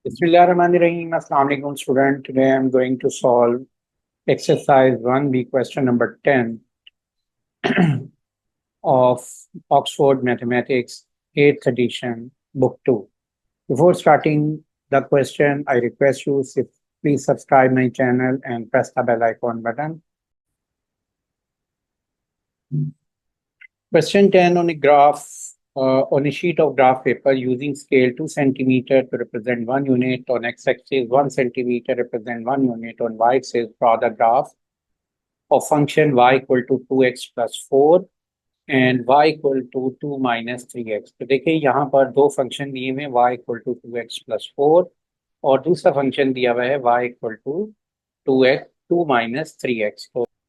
Bismillahirrahmanirrahim. Assalamu alaikum student. Today I'm going to solve exercise 1B question number 10 of Oxford Mathematics 8th edition book 2. Before starting the question, I request you please subscribe my channel and press the bell icon button. Question 10 on a graph on a sheet of graph paper using scale 2 centimeter to represent 1 unit, on x-axis 1 centimeter represent 1 unit, on y-axis draw the graph of function y equal to 2x plus 4 and y equal to 2 minus 3x. तो देखिए यहाँ पर दो function दिए हुए हैं, y equal to 2x plus 4 और दूसरा फंक्शन दिया हुआ है y equal to 2 minus 3x.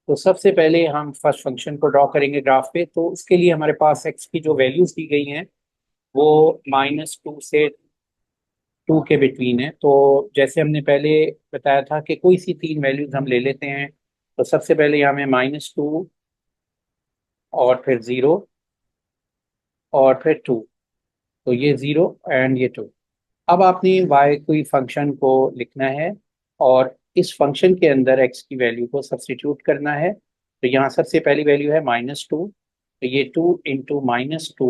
तो सबसे पहले हम फर्स्ट फंक्शन को ड्रॉ करेंगे ग्राफ पे। तो उसके लिए हमारे पास x की जो वैल्यूज दी गई हैं वो -2 से 2 के बिटवीन है। तो जैसे हमने पहले बताया था कि कोई सी तीन वैल्यूज हम ले लेते हैं। तो सबसे पहले यहाँ में -2 और फिर 0 और फिर 2, तो ये 0 एंड ये 2। अब आपने y कोई फंक्शन को लिखना है और इस फंक्शन के अंदर x की वैल्यू को सब्स्टिट्यूट करना है। तो यहाँ सबसे पहली वैल्यू है -2, तो ये 2 इंटू -2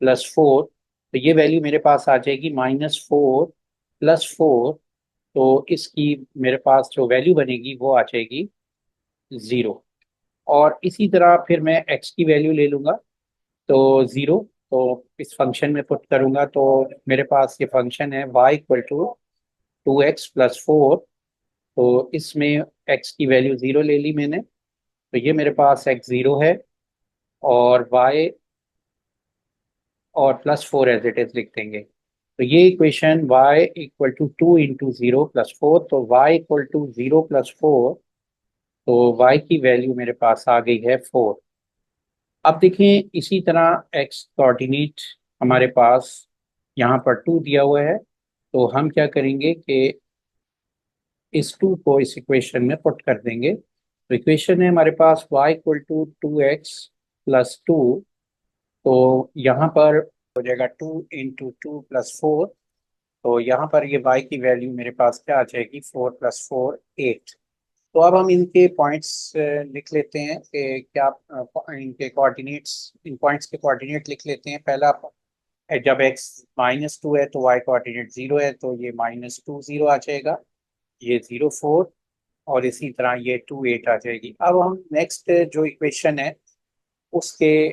प्लस 4, तो ये वैल्यू मेरे पास आ जाएगी -4 प्लस 4। तो इसकी मेरे पास जो वैल्यू बनेगी वो आ जाएगी 0। और इसी तरह फिर मैं x की वैल्यू ले लूँगा, तो 0, तो इस फंक्शन में पुट करूँगा तो मेरे पास ये फंक्शन है y equal to 2x plus 4। तो इसमें x की वैल्यू 0 ले ली मैंने, तो ये मेरे पास x 0 है और y और प्लस 4 एज इट इज लिख देंगे। तो ये equation y equal to 2 into 0 plus 4, तो y इक्वल टू 0 प्लस 4, तो y की वैल्यू मेरे पास आ गई है 4। अब देखें इसी तरह x कोऑर्डिनेट हमारे पास यहाँ पर 2 दिया हुआ है, तो हम क्या करेंगे कि इस 2 को इस इक्वेशन में पुट कर देंगे। तो इक्वेशन है हमारे पास y equal to 2x plus 2, तो यहाँ पर हो जाएगा 2 इंटू 2 प्लस 4। तो यहाँ पर ये y की वैल्यू मेरे पास क्या आ जाएगी, 4 प्लस 4 8। तो अब हम इनके पॉइंट्स लिख लेते हैं कि क्या इनके कोऑर्डिनेट्स, इन पॉइंट्स के कोऑर्डिनेट लिख लेते हैं। पहला जब x -2 है तो y कोऑर्डिनेट 0 है, तो ये -2 0 आ जाएगा, ये 0 4 और इसी तरह ये 2 8 आ जाएगी। अब हम नेक्स्ट जो इक्वेशन है उसके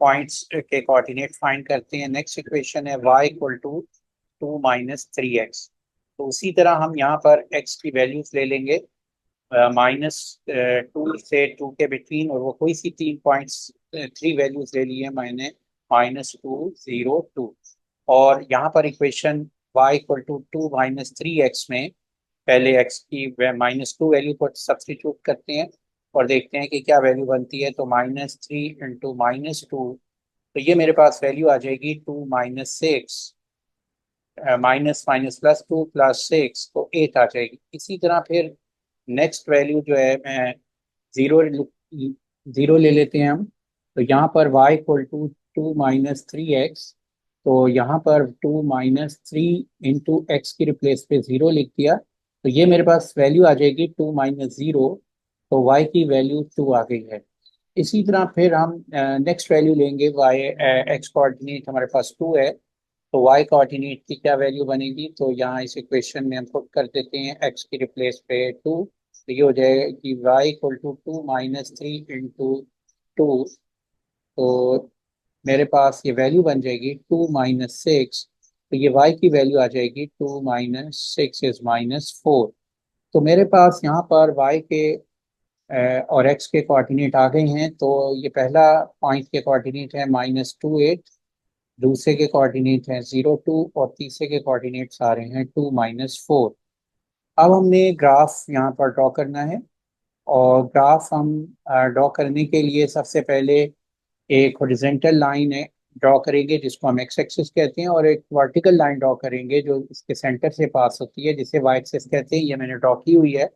पॉइंट्स के कोऑर्डिनेट फाइंड करते हैं। नेक्स्ट इक्वेशन है y equal to 2 minus 3x। तो उसी तरह हम यहाँ पर x की वैल्यूज ले लेंगे -2 से 2 के बिटवीन, और वो कोई सी तीन पॉइंट्स, 3 वैल्यूज ले ली है मैंने, -2 0 2। और यहाँ पर equation y equal to 2 minus 3x में पहले x की -2 वैल्यू को सब्स्टिट्यूट करते हैं और देखते हैं कि क्या वैल्यू बनती है। तो -3 इंटू -2, तो ये मेरे पास वैल्यू आ जाएगी 2 minus 6, minus minus plus 2 plus 6, तो 8 आ जाएगी। इसी तरह फिर नेक्स्ट वैल्यू जो है मैं 0 0 ले लेते हैं हम। तो यहाँ पर y equal to 2 minus 3x, तो यहाँ पर 2 माइनस 3 इंटू एक्स की रिप्लेस पे 0 लिख दिया, तो ये मेरे पास वैल्यू आ जाएगी 2 माइनस 0, तो y की वैल्यू 2 आ गई है। इसी तरह फिर हम नेक्स्ट वैल्यू लेंगे, y x कोऑर्डिनेट हमारे पास 2 है, तो y कोऑर्डिनेट की क्या वैल्यू बनेगी। तो यहाँ इस इक्वेशन में हम पुट कर देते हैं x की रिप्लेस पे 2, तो ये हो जाएगा कि y equal to 2 minus 3 into 2, तो मेरे पास ये वैल्यू बन जाएगी 2 माइनस 6, तो ये y की वैल्यू आ जाएगी 2 माइनस 6 इज -4। तो मेरे पास यहाँ पर y के और x के कोऑर्डिनेट आ गए हैं। तो ये पहला पॉइंट के कोऑर्डिनेट है -2 8, दूसरे के कोऑर्डिनेट हैं 0 2 और तीसरे के कोऑर्डिनेट्स आ रहे हैं 2 माइनस 4। अब हमने ग्राफ यहाँ पर ड्रॉ करना है, और ग्राफ हम ड्रॉ करने के लिए सबसे पहले एक हॉरिजॉन्टल लाइन है ड्रॉ करेंगे जिसको हम एक्स एक्सिस कहते हैं, और एक वर्टिकल लाइन ड्रॉ करेंगे जो इसके सेंटर से पास होती है जिसे वाई एक्सिस कहते हैं। ये मैंने ड्रॉ की हुई है।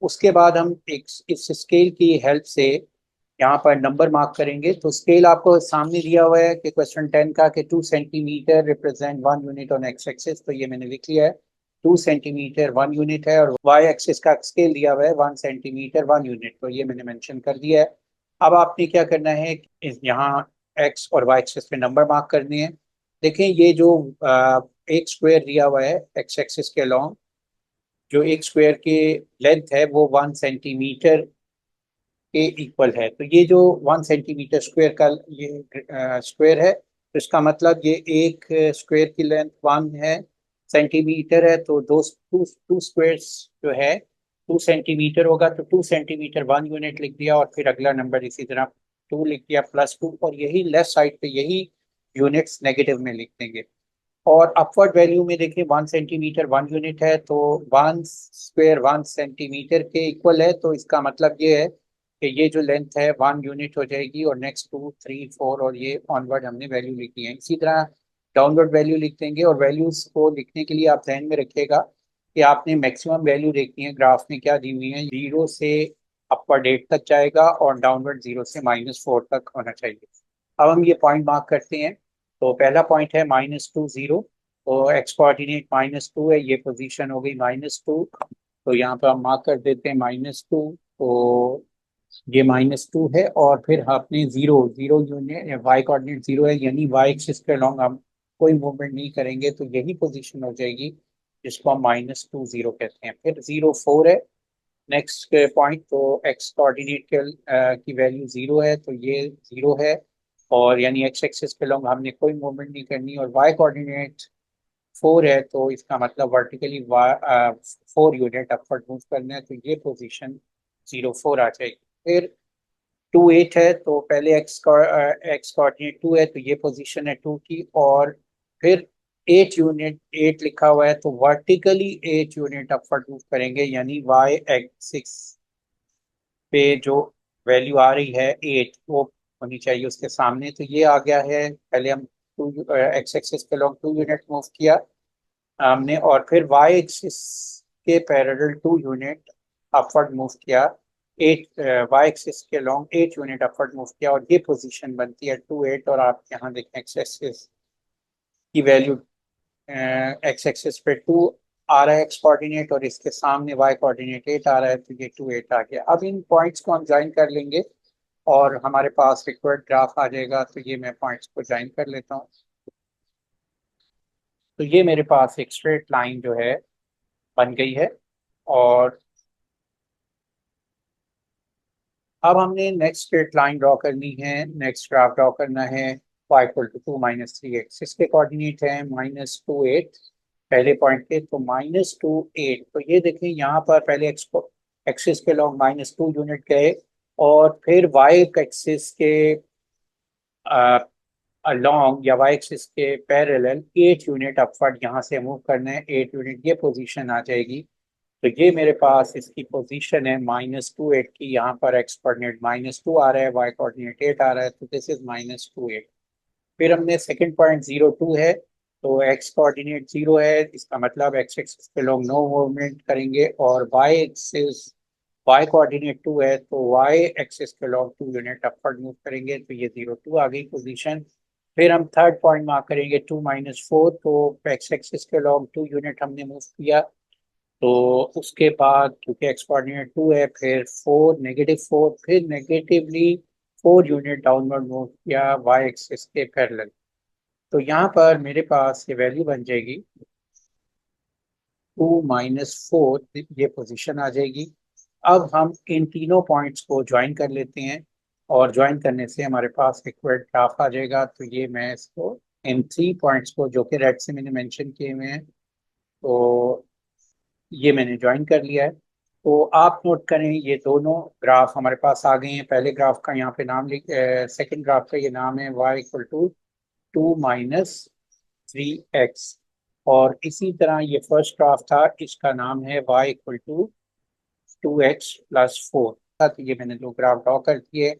उसके बाद हम एक इस स्केल की हेल्प से यहाँ पर नंबर मार्क करेंगे। तो स्केल आपको सामने दिया हुआ है कि क्वेश्चन 10 का कि 2 centimetre represent 1 unit on x axis, तो ये मैंने लिख लिया है 2 सेंटीमीटर 1 यूनिट है, और वाई एक्सिस का स्केल दिया हुआ है 1 सेंटीमीटर 1 यूनिट, तो ये मैंने मेंशन कर दिया है। अब आपने क्या करना है, यहाँ एक्स और वाई एक्सिस पे नंबर मार्क करने हैं। देखें ये जो एक स्क्वायर दिया हुआ है एक्स एक्सिस के अलॉन्ग, जो एक स्क्वायर की लेंथ है वो 1 सेंटीमीटर के इक्वल है। तो ये जो 1 सेंटीमीटर स्क्वायर का ये स्क्वायर है, तो इसका मतलब ये एक स्क्वायर की लेंथ 1 है सेंटीमीटर है, तो दो टू टू स्क्वायर्स जो है 2 सेंटीमीटर होगा, तो 2 सेंटीमीटर 1 यूनिट लिख दिया, और फिर अगला नंबर इसी तरह 2 लिख दिया +2, और यही लेफ्ट साइड पे यही यूनिट्स नेगेटिव में लिख देंगे। और अपवर्ड वैल्यू में देखिए 1 सेंटीमीटर 1 यूनिट है, तो 1 स्क्वायर 1 सेंटीमीटर के इक्वल है, तो इसका मतलब ये है कि ये जो लेंथ है 1 यूनिट हो जाएगी, और नेक्स्ट 2 3 4 और ये ऑनवर्ड हमने वैल्यू लिखी है। इसी तरह डाउनवर्ड वैल्यू लिख देंगे, और वैल्यूज को लिखने के लिए आप ध्यान में रखिएगा कि आपने मैक्सिमम वैल्यू देखनी है। ग्राफ में क्या दी हुई है, 0 से अपवर्ड 8 तक जाएगा, और डाउनवर्ड 0 से -4 तक होना चाहिए। अब हम ये पॉइंट मार्क करते हैं। तो पहला पॉइंट है -2 0, तो एक्स कोऑर्डिनेट -2 है, ये पोजीशन हो गई -2, तो यहाँ पर हम मार्क कर देते हैं -2, तो ये -2 है। और फिर आपने 0 0 यूनिट वाई कोऑर्डिनेट 0 है, यानी वाई एक्सिस के अलॉन्ग हम कोई मूवमेंट नहीं करेंगे, तो यही पोजीशन हो जाएगी जिसको हम -2 0 कहते हैं। फिर 0 4 है नेक्स्ट पॉइंट, तो एक्स कोऑर्डिनेट के की वैल्यू 0 है, तो ये 0 है, और यानी एक्स एक्सिस के लॉन्ग हमने कोई मूवमेंट नहीं करनी। और वाई कोऑर्डिनेट 4 है, तो इसका मतलब वर्टिकली 4 यूनिट अपवर्ड मूव करना है, तो ये पोजीशन 0 4 आ जाएगी। फिर 2 8 है, तो पहले एक्स कोऑर्डिनेट 2 है, तो ये पोजीशन है 2 की, और फिर 8 यूनिट 8 लिखा हुआ है, तो वर्टिकली 8 यूनिट अपवर्ड मूव करेंगे, यानी वाई एक्सिस पे जो वैल्यू आ रही है 8 वो होनी चाहिए उसके सामने, तो ये आ गया है। पहले हम 2 एक्स एक्सिस पे लॉन्ग 2 यूनिट मूव किया हमने, और फिर वाई एक्सिस के पैरेलल 2 यूनिट अपवर्ड मूव किया, 8 वाई एक्सिस के लॉन्ग 8 यूनिट अपवर्ड मूव किया, और ये पोजीशन बनती है 2 8। और आप यहाँ देखें एक्स एक्सिस की वैल्यू एक्स एक्सिस पे 2 आ रहा है एक्स कोऑर्डिनेट, और इसके सामने वाई कोऑर्डिनेट 8 आ रहा है, तो ये 2 8 आ गया। अब इन पॉइंट्स को हम ज्वाइन कर लेंगे, और हमारे पास रिक्वायर्ड ग्राफ आ जाएगा। तो ये मैं पॉइंट्स को ज्वाइन कर लेता हूँ। तो ये मेरे पास एक स्ट्रेट लाइन जो है बन गई है। और अब हमने नेक्स्ट स्ट्रेट लाइन ड्रॉ करनी है, नेक्स्ट ग्राफ ड्रॉ करना है y इक्वल टू 2 -3x। इसके कोऑर्डिनेट है -2 8 पहले पॉइंट पे, तो -2 8। तो ये देखें यहाँ पर पहले एक्सिस के लॉन्ग -2 यूनिट गए, और फिर y एक्सिस के लॉन्ग या वाई एक्सिस के पैरेलल 8 यूनिट अपवर्ड यहाँ से मूव करना है, 8 यूनिट ये पोजीशन आ जाएगी। तो ये मेरे पास इसकी पोजीशन है -2 8 की, यहाँ पर एक्स कोऑर्डिनेट -2 आ रहा है, वाई कोऑर्डिनेट 8 आ रहा है, तो दिस इज -2 8। फिर हमने सेकंड पॉइंट 0 2 है, तो एक्स कोऑर्डिनेट 0 है, इसका मतलब एक्स एक्सिस पे लोग नो मूवमेंट करेंगे, और वाई एक्सिस वाई कोऑर्डिनेट 2 है, तो वाई एक्सिस के लॉन्ग 2 यूनिट अपवर्ड मूव करेंगे, तो ये 0 2 आ गई पोजीशन। फिर हम थर्ड पॉइंट मार्क करेंगे 2 -4, तो एक्स एक्सिस के लॉन्ग 2 यूनिट हमने मूव किया, तो उसके बाद क्योंकि एक्स कोऑर्डिनेट 2 है, फिर 4 -4, फिर नेगेटिवली 4 यूनिट डाउनवर्ड मूव किया वाई एक्सिस के पैरेलल। तो यहाँ पर मेरे पास ये वैल्यू बन जाएगी 2 -4, ये पोजीशन आ जाएगी। अब हम इन तीनों पॉइंट्स को ज्वाइन कर लेते हैं, और ज्वाइन करने से हमारे पास इक्वेट ग्राफ आ जाएगा। तो ये मैं इसको इन 3 पॉइंट्स को जो कि रेड से मैंने मेंशन किए हुए हैं, तो ये मैंने ज्वाइन कर लिया है। तो आप नोट करें ये दोनों ग्राफ हमारे पास आ गए हैं। पहले ग्राफ का यहाँ पे नाम लिख, सेकेंड ग्राफ का ये नाम है y इक्वल टू 2 -3x, और इसी तरह ये फर्स्ट ग्राफ था, इसका नाम है y इक्वल टू 2x + 4। तो ये मैंने दो ग्राफ ड्रॉ कर दिए।